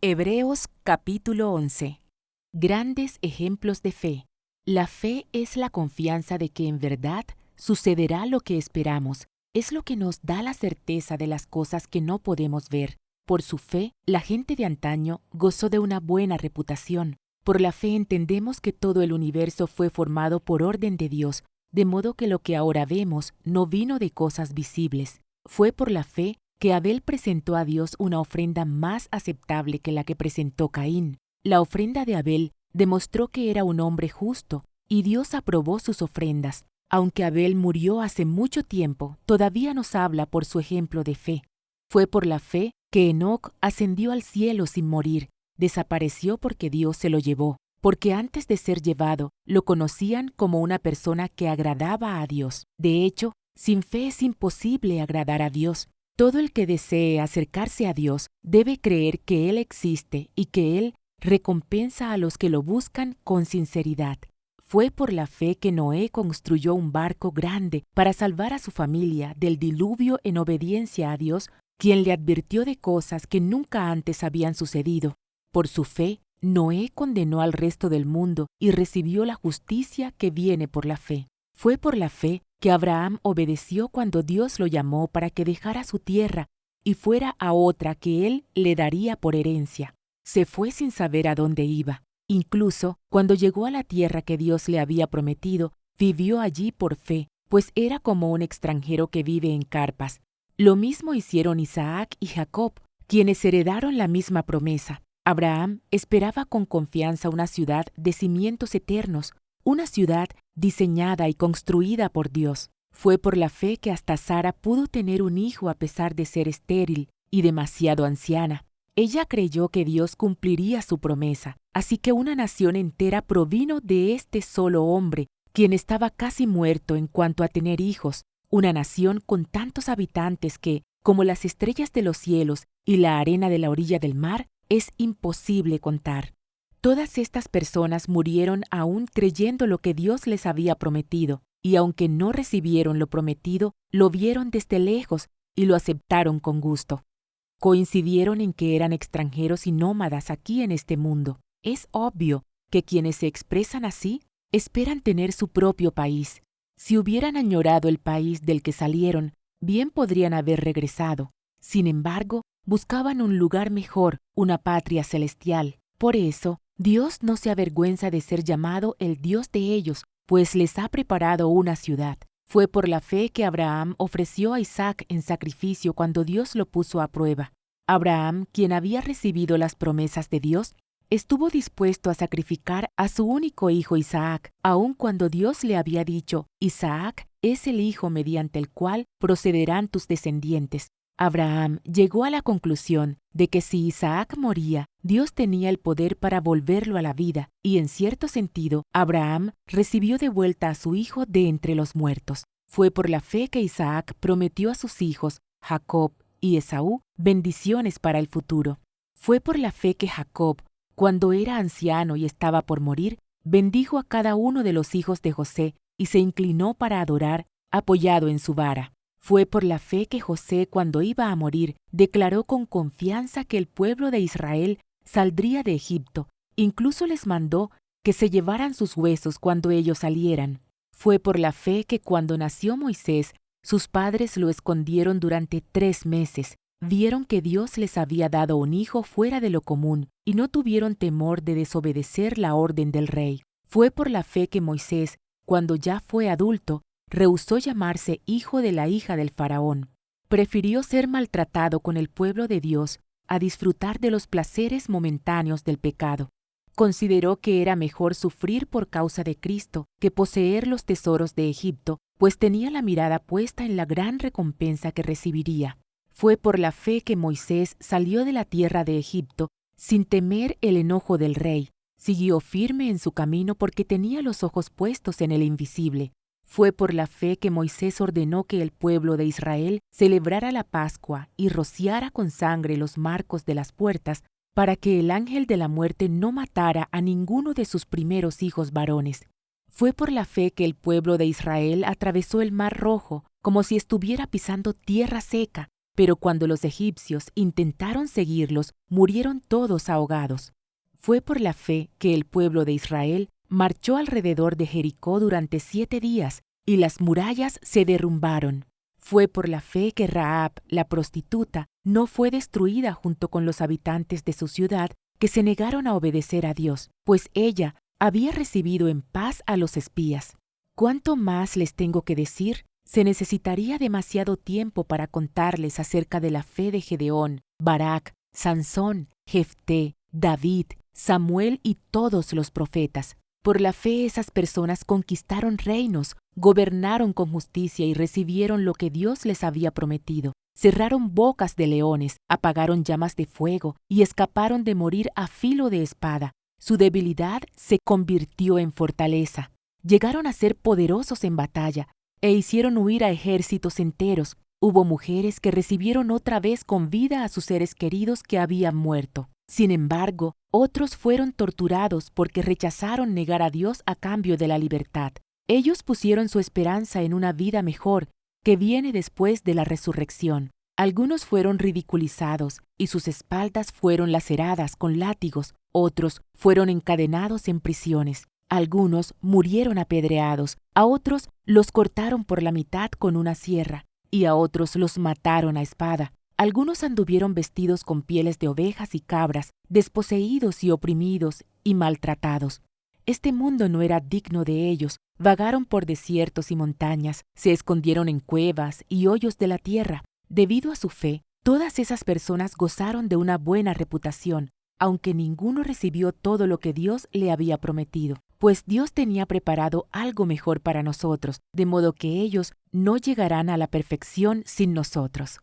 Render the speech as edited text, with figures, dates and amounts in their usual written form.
Hebreos capítulo 11. Grandes ejemplos de fe. La fe es la confianza de que en verdad sucederá lo que esperamos. Es lo que nos da la certeza de las cosas que no podemos ver. Por su fe, la gente de antaño gozó de una buena reputación. Por la fe entendemos que todo el universo fue formado por orden de Dios, de modo que lo que ahora vemos no vino de cosas visibles. Fue por la fe que Abel presentó a Dios una ofrenda más aceptable que la que presentó Caín. La ofrenda de Abel demostró que era un hombre justo, y Dios aprobó sus ofrendas. Aunque Abel murió hace mucho tiempo, todavía nos habla por su ejemplo de fe. Fue por la fe que Enoc ascendió al cielo sin morir, desapareció porque Dios se lo llevó, porque antes de ser llevado, lo conocían como una persona que agradaba a Dios. De hecho, sin fe es imposible agradar a Dios. Todo el que desee acercarse a Dios debe creer que Él existe y que Él recompensa a los que lo buscan con sinceridad. Fue por la fe que Noé construyó un barco grande para salvar a su familia del diluvio en obediencia a Dios, quien le advirtió de cosas que nunca antes habían sucedido. Por su fe, Noé condenó al resto del mundo y recibió la justicia que viene por la fe. Fue por la fe que Abraham obedeció cuando Dios lo llamó para que dejara su tierra y fuera a otra que él le daría por herencia. Se fue sin saber a dónde iba. Incluso cuando llegó a la tierra que Dios le había prometido, vivió allí por fe, pues era como un extranjero que vive en carpas. Lo mismo hicieron Isaac y Jacob, quienes heredaron la misma promesa. Abraham esperaba con confianza una ciudad de cimientos eternos, una ciudad diseñada y construida por Dios. Fue por la fe que hasta Sara pudo tener un hijo a pesar de ser estéril y demasiado anciana. Ella creyó que Dios cumpliría su promesa, así que una nación entera provino de este solo hombre, quien estaba casi muerto en cuanto a tener hijos, una nación con tantos habitantes que, como las estrellas de los cielos y la arena de la orilla del mar, es imposible contar. Todas estas personas murieron aún creyendo lo que Dios les había prometido, y aunque no recibieron lo prometido, lo vieron desde lejos y lo aceptaron con gusto. Coincidieron en que eran extranjeros y nómadas aquí en este mundo. Es obvio que quienes se expresan así esperan tener su propio país. Si hubieran añorado el país del que salieron, bien podrían haber regresado. Sin embargo, buscaban un lugar mejor, una patria celestial. Por eso, Dios no se avergüenza de ser llamado el Dios de ellos, pues les ha preparado una ciudad. Fue por la fe que Abraham ofreció a Isaac en sacrificio cuando Dios lo puso a prueba. Abraham, quien había recibido las promesas de Dios, estuvo dispuesto a sacrificar a su único hijo Isaac, aun cuando Dios le había dicho: Isaac es el hijo mediante el cual procederán tus descendientes. Abraham llegó a la conclusión de que si Isaac moría, Dios tenía el poder para volverlo a la vida, y en cierto sentido, Abraham recibió de vuelta a su hijo de entre los muertos. Fue por la fe que Isaac prometió a sus hijos, Jacob y Esaú, bendiciones para el futuro. Fue por la fe que Jacob, cuando era anciano y estaba por morir, bendijo a cada uno de los hijos de José y se inclinó para adorar, apoyado en su vara. Fue por la fe que José, cuando iba a morir, declaró con confianza que el pueblo de Israel saldría de Egipto. Incluso les mandó que se llevaran sus huesos cuando ellos salieran. Fue por la fe que cuando nació Moisés, sus padres lo escondieron durante 3 meses. Vieron que Dios les había dado un hijo fuera de lo común y no tuvieron temor de desobedecer la orden del rey. Fue por la fe que Moisés, cuando ya fue adulto, rehusó llamarse hijo de la hija del faraón. Prefirió ser maltratado con el pueblo de Dios a disfrutar de los placeres momentáneos del pecado. Consideró que era mejor sufrir por causa de Cristo que poseer los tesoros de Egipto, pues tenía la mirada puesta en la gran recompensa que recibiría. Fue por la fe que Moisés salió de la tierra de Egipto sin temer el enojo del rey. Siguió firme en su camino porque tenía los ojos puestos en el invisible. Fue por la fe que Moisés ordenó que el pueblo de Israel celebrara la Pascua y rociara con sangre los marcos de las puertas para que el ángel de la muerte no matara a ninguno de sus primeros hijos varones. Fue por la fe que el pueblo de Israel atravesó el Mar Rojo como si estuviera pisando tierra seca, Pero cuando los egipcios intentaron seguirlos, murieron todos ahogados. Fue por la fe que el pueblo de Israel marchó alrededor de Jericó durante 7 días y las murallas se derrumbaron. Fue por la fe que Rahab, la prostituta, no fue destruida junto con los habitantes de su ciudad que se negaron a obedecer a Dios, pues ella había recibido en paz a los espías. ¿Cuánto más les tengo que decir? Se necesitaría demasiado tiempo para contarles acerca de la fe de Gedeón, Barak, Sansón, Jefté, David, Samuel y todos los profetas. Por la fe esas personas conquistaron reinos, gobernaron con justicia y recibieron lo que Dios les había prometido. Cerraron bocas de leones, apagaron llamas de fuego y escaparon de morir a filo de espada. Su debilidad se convirtió en fortaleza. Llegaron a ser poderosos en batalla e hicieron huir a ejércitos enteros. Hubo mujeres que recibieron otra vez con vida a sus seres queridos que habían muerto. Sin embargo, otros fueron torturados porque rechazaron negar a Dios a cambio de la libertad. Ellos pusieron su esperanza en una vida mejor que viene después de la resurrección. Algunos fueron ridiculizados y sus espaldas fueron laceradas con látigos. Otros fueron encadenados en prisiones. Algunos murieron apedreados. A otros los cortaron por la mitad con una sierra y a otros los mataron a espada. Algunos anduvieron vestidos con pieles de ovejas y cabras, desposeídos y oprimidos y maltratados. Este mundo no era digno de ellos. Vagaron por desiertos y montañas, se escondieron en cuevas y hoyos de la tierra. Debido a su fe, todas esas personas gozaron de una buena reputación, aunque ninguno recibió todo lo que Dios le había prometido, pues Dios tenía preparado algo mejor para nosotros, de modo que ellos no llegarán a la perfección sin nosotros.